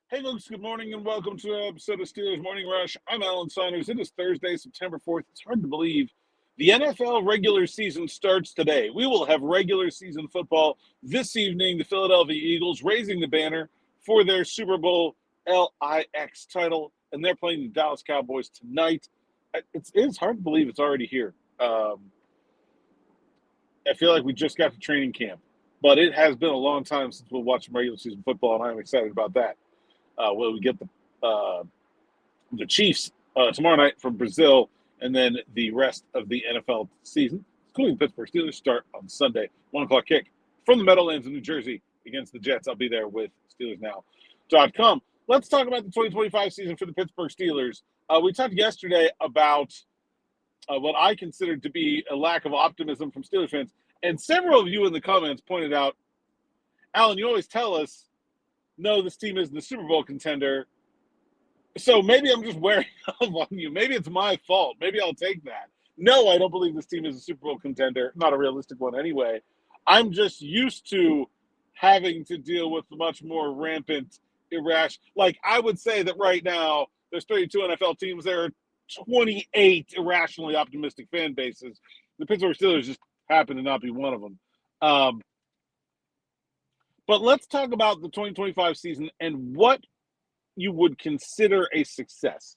Hey, folks, good morning and welcome to an episode of Steelers Morning Rush. I'm Alan Saunders. It is Thursday, September 4th. It's hard to believe. The NFL regular season starts today. We will have regular season football this evening. The Philadelphia Eagles raising the banner for their Super Bowl LIX title, and they're playing the Dallas Cowboys tonight. It's hard to believe it's already here. I feel like we just got to training camp, but it has been a long time since we'll watch some regular season football, and I'm excited about that. We get the Chiefs tomorrow night from Brazil, and then the rest of the NFL season, including the Pittsburgh Steelers, start on Sunday, 1 o'clock kick from the Meadowlands in New Jersey against the Jets. I'll be there with SteelersNow.com. Let's talk about the 2025 season for the Pittsburgh Steelers. We talked yesterday about what I considered to be a lack of optimism from Steelers fans, and several of you in the comments pointed out, Alan, you always tell us, no, this team isn't the Super Bowl contender. So maybe I'm just wearing off on you. Maybe it's my fault. Maybe I'll take that. No, I don't believe this team is a Super Bowl contender. Not a realistic one anyway. I'm just used to having to deal with much more rampant, irrational. Like, I would say that right now, there's 32 NFL teams. There are 28 irrationally optimistic fan bases. The Pittsburgh Steelers just happen to not be one of them. But let's talk about the 2025 season and what you would consider a success.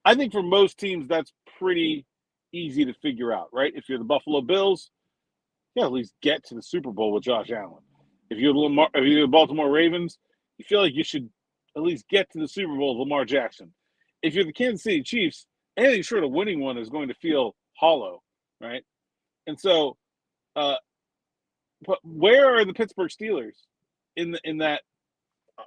I think for most teams, that's pretty easy to figure out, right? If you're the Buffalo Bills, at least get to the Super Bowl with Josh Allen. If you're the Baltimore Ravens, you feel like you should at least get to the Super Bowl with Lamar Jackson. If you're the Kansas City Chiefs, anything short of winning one is going to feel hollow, right? And so, but where are the Pittsburgh Steelers in that?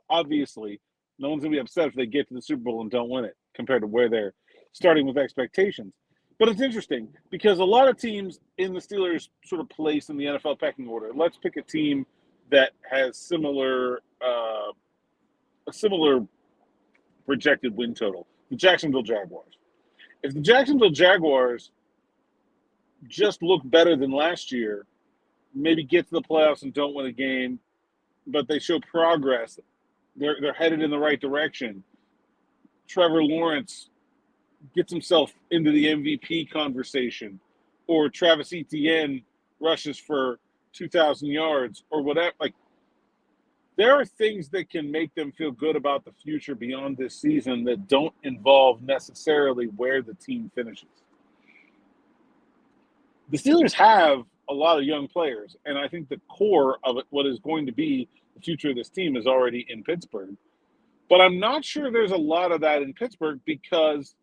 Obviously, no one's going to be upset if they get to the Super Bowl and don't win it compared to where they're starting with expectations. But it's interesting because a lot of teams in the Steelers sort of place in the NFL pecking order. Let's pick a team that has a similar projected win total. The Jacksonville Jaguars. If the Jacksonville Jaguars just look better than last year, maybe get to the playoffs and don't win a game, but they show progress, they're headed in the right direction. Trevor Lawrence gets himself into the MVP conversation, or Travis Etienne rushes for 2,000 yards, or whatever. Like, there are things that can make them feel good about the future beyond this season that don't involve necessarily where the team finishes. The Steelers have a lot of young players, and I think the core of it, what is going to be the future of this team, is already in Pittsburgh. But I'm not sure there's a lot of that in Pittsburgh because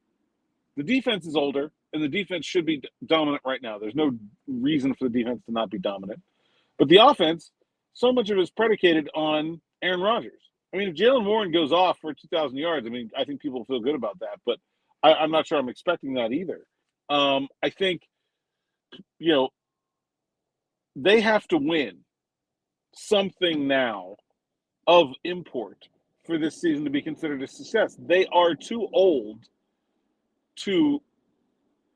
the defense is older, and the defense should be dominant right now. There's no reason for the defense to not be dominant. But the offense, so much of it is predicated on Aaron Rodgers. I mean, if Jalen Warren goes off for 2,000 yards, I mean, I think people feel good about that. But I'm not sure I'm expecting that either. I think, they have to win something now of import for this season to be considered a success. They are too old to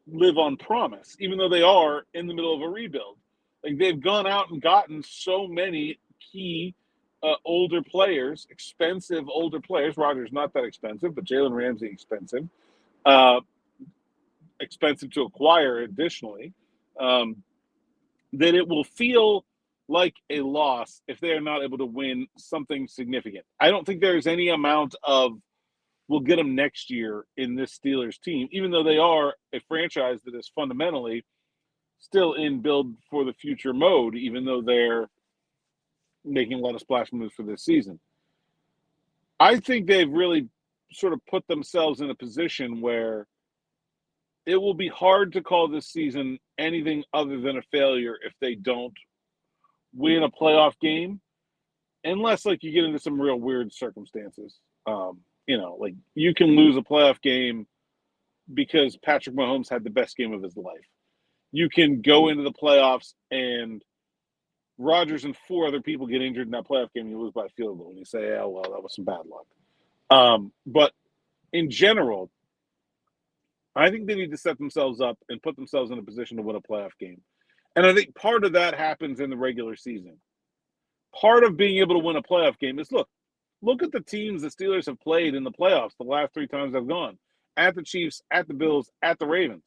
live on promise, even though they are in the middle of a rebuild. Like, they've gone out and gotten so many key older players, expensive older players. Rodgers not that expensive, but Jalen Ramsey expensive. Expensive to acquire additionally. That it will feel like a loss if they are not able to win something significant. I don't think there's any amount of we'll get them next year in this Steelers team, even though they are a franchise that is fundamentally still in build for the future mode, even though they're making a lot of splash moves for this season. I think they've really sort of put themselves in a position where it will be hard to call this season anything other than a failure if they don't win a playoff game, unless, like, you get into some real weird circumstances. Like, you can lose a playoff game because Patrick Mahomes had the best game of his life. You can go into the playoffs and Rodgers and four other people get injured in that playoff game, and you lose by a field goal, and you say, "Oh, well, that was some bad luck." But in general, I think they need to set themselves up and put themselves in a position to win a playoff game. And I think part of that happens in the regular season. Part of being able to win a playoff game is, look, Look at the teams the Steelers have played in the playoffs the last 3 times they've gone. At the Chiefs, at the Bills, at the Ravens.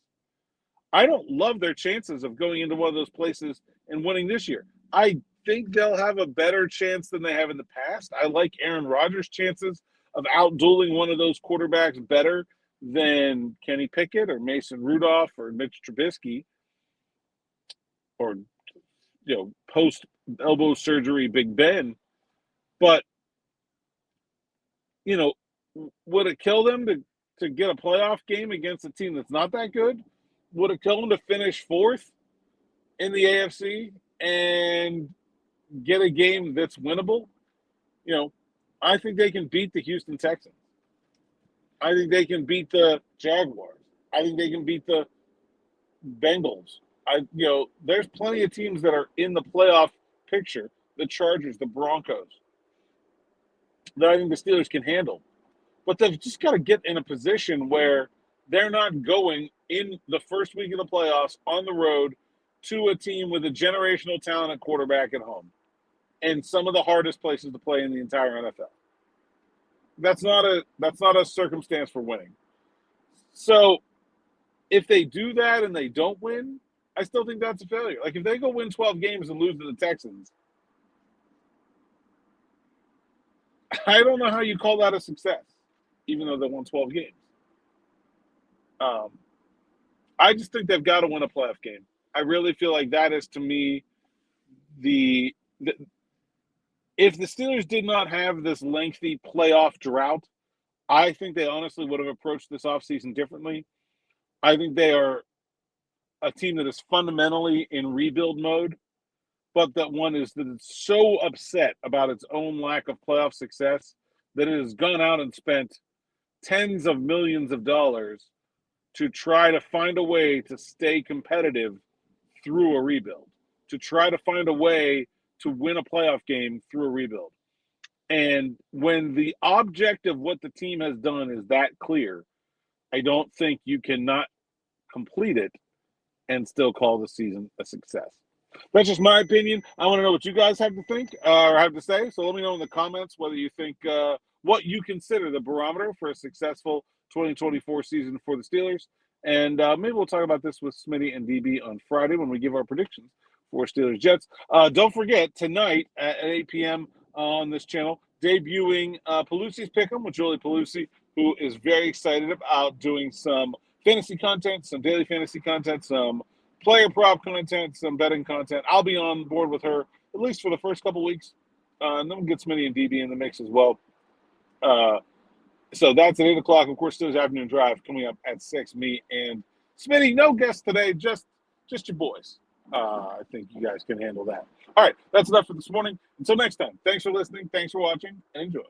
I don't love their chances of going into one of those places and winning this year. I think they'll have a better chance than they have in the past. I like Aaron Rodgers' chances of outdueling one of those quarterbacks better than Kenny Pickett or Mason Rudolph or Mitch Trubisky or, post elbow surgery Big Ben. But, would it kill them to get a playoff game against a team that's not that good? Would it kill them to finish 4th in the AFC and get a game that's winnable? I think they can beat the Houston Texans. I think they can beat the Jaguars. I think they can beat the Bengals. There's plenty of teams that are in the playoff picture, the Chargers, the Broncos, that I think the Steelers can handle. But they've just got to get in a position where they're not going in the first week of the playoffs on the road to a team with a generational talent at quarterback at home and some of the hardest places to play in the entire NFL. That's not a circumstance for winning. So if they do that and they don't win, I still think that's a failure. Like if they go win 12 games and lose to the Texans, I don't know how you call that a success, even though they won 12 games. I just think they've got to win a playoff game. I really feel like that is, to me, if the Steelers did not have this lengthy playoff drought, I think they honestly would have approached this offseason differently. I think they are a team that is fundamentally in rebuild mode, but that one is that it's so upset about its own lack of playoff success that it has gone out and spent tens of millions of dollars to try to find a way to stay competitive through a rebuild, to try to find a way to win a playoff game through a rebuild. And when the object of what the team has done is that clear, I don't think you cannot complete it and still call the season a success. That's just my opinion. I want to know what you guys have to think or have to say. So let me know in the comments whether you think what you consider the barometer for a successful 2024 season for the Steelers. And maybe we'll talk about this with Smitty and DB on Friday when we give our predictions for Steelers Jets. Don't forget, tonight at 8 p.m. on this channel, debuting Pelusi's Pick'em with Jolie Pelusi, who is very excited about doing some fantasy content, some daily fantasy content, some player prop content, some betting content. I'll be on board with her, at least for the first couple weeks. And then we'll get Smitty and DB in the mix as well. So that's at 8 o'clock. Of course, Steelers Afternoon Drive coming up at 6. Me and Smitty, no guests today, just your boys. I think you guys can handle that. All right, that's enough for this morning. Until next time, thanks for listening, thanks for watching, and enjoy.